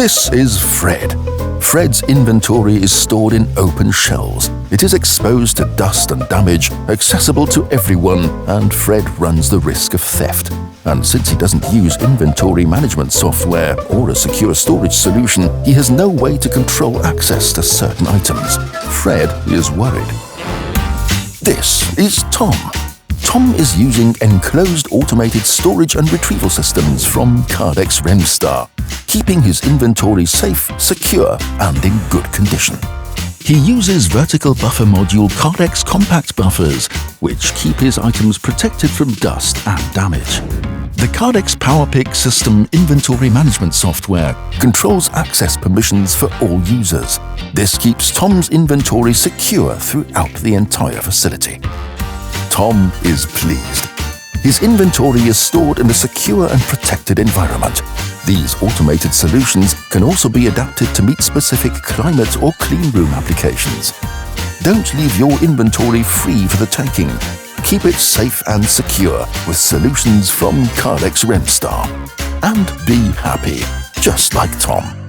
This is Fred. Fred's inventory is stored in open shells. It is exposed to dust and damage, accessible to everyone, and Fred runs the risk of theft. And since he doesn't use inventory management software or a secure storage solution, he has no way to control access to certain items. Fred is worried. This is Tom. Tom is using enclosed automated storage and retrieval systems from Kardex Remstar, keeping his inventory safe, secure, and in good condition. He uses vertical buffer module Kardex compact buffers, which keep his items protected from dust and damage. The Kardex PowerPick system inventory management software controls access permissions for all users. This keeps Tom's inventory secure throughout the entire facility. Tom is pleased. His inventory is stored in a secure and protected environment. These automated solutions can also be adapted to meet specific climate or clean room applications. Don't leave your inventory free for the taking. Keep it safe and secure with solutions from Kardex Remstar. And be happy, just like Tom.